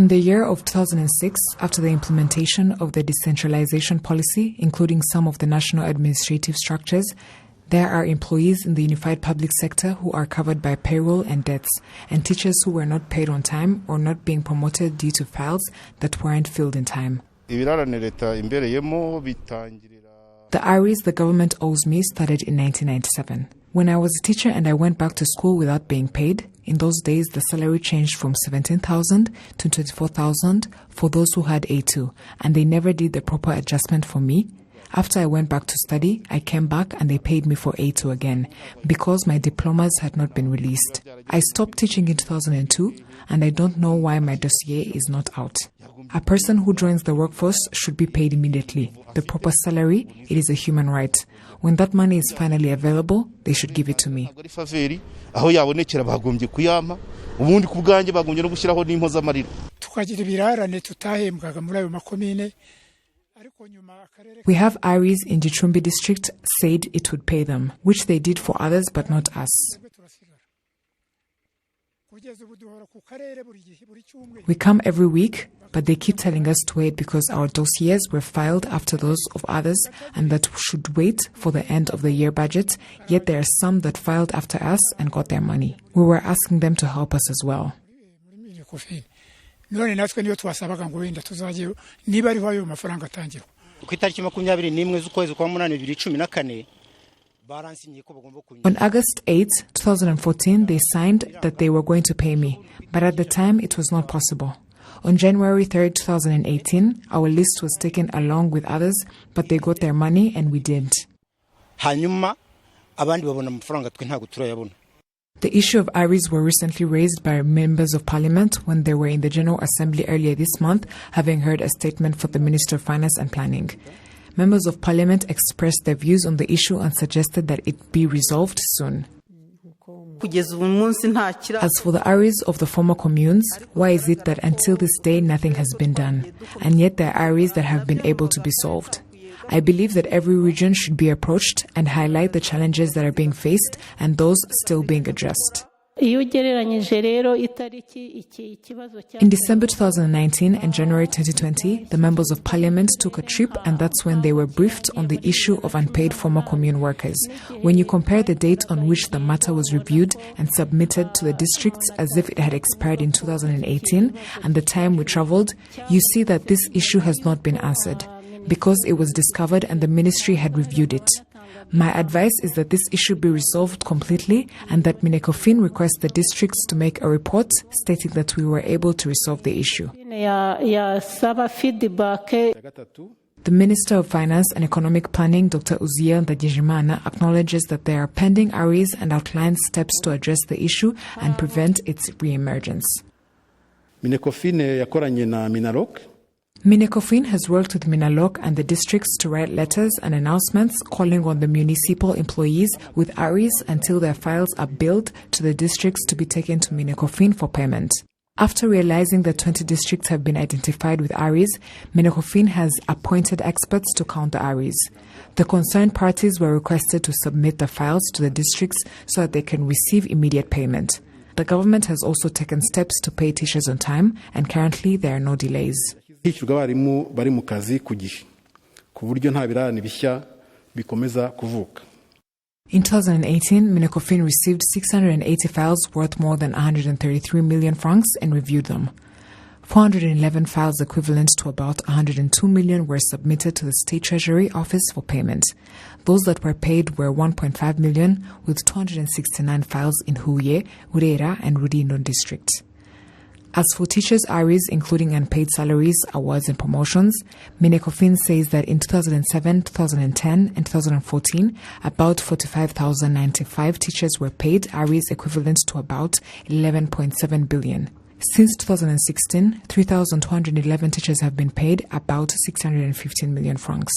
In the year of 2006, after the implementation of the decentralization policy, including some of the national administrative structures, there are employees in the unified public sector who are covered by payroll and debts, and teachers who were not paid on time or not being promoted due to files that weren't filled in time. The salaries the government owes me started in 1997. When I was a teacher and I went back to school without being paid, in those days the salary changed from 17,000 to 24,000 for those who had A2, and they never did the proper adjustment for me. After I went back to study, I came back and they paid me for A2 again, because my diplomas had not been released. I stopped teaching in 2002, and I don't know why my dossier is not out. A person who joins the workforce should be paid immediately. The proper salary, it is a human right. When that money is finally available, they should give it to me. We have Aries in Gicumbi district said it would pay them, which they did for others but not us. We come every week, but they keep telling us to wait because our dossiers were filed after those of others and that we should wait for the end of the year budget, yet there are some that filed after us and got their money. We were asking them to help us as well. On August 8, 2014, they signed that they were going to pay me, but at the time it was not possible. On January 3, 2018, our list was taken along with others, but they got their money and we didn't. The issue of Aries were recently raised by members of parliament when they were in the General Assembly earlier this month, having heard a statement from the Minister of Finance and Planning. Members of parliament expressed their views on the issue and suggested that it be resolved soon. As for the Aries of the former communes, why is it that until this day nothing has been done, and yet there are Aries that have been able to be solved? I believe that every region should be approached and highlight the challenges that are being faced and those still being addressed. In December 2019 and January 2020, the members of parliament took a trip, and that's when they were briefed on the issue of unpaid former commune workers. When you compare the date on which the matter was reviewed and submitted to the districts as if it had expired in 2018 and the time we traveled, you see that this issue has not been answered, because it was discovered and the ministry had reviewed it. My advice is that this issue be resolved completely and that Minecofin request the districts to make a report stating that we were able to resolve the issue. The Minister of Finance and Economic Planning, Dr. Uzziel Ndagijimana, acknowledges that there are pending Aries and outlines steps to address the issue and prevent its re-emergence. Minecofin has worked with Minalok and the districts to write letters and announcements calling on the municipal employees with Aries until their files are billed to the districts to be taken to Minecofin for payment. After realizing that 20 districts have been identified with Aries, Minecofin has appointed experts to count the Aries. The concerned parties were requested to submit the files to the districts so that they can receive immediate payment. The government has also taken steps to pay teachers on time, and currently there are no delays. In 2018, Minecofin received 680 files worth more than 133 million francs and reviewed them. 411 files equivalent to about 102 million were submitted to the State Treasury Office for payment. Those that were paid were 1.5 million, with 269 files in Huye, Urera and Rudindo districts. As for teachers' Aries, including unpaid salaries, awards and promotions, Minecofin says that in 2007, 2010 and 2014, about 45,095 teachers were paid Aries equivalent to about 11.7 billion. Since 2016, 3,211 teachers have been paid about 615 million francs.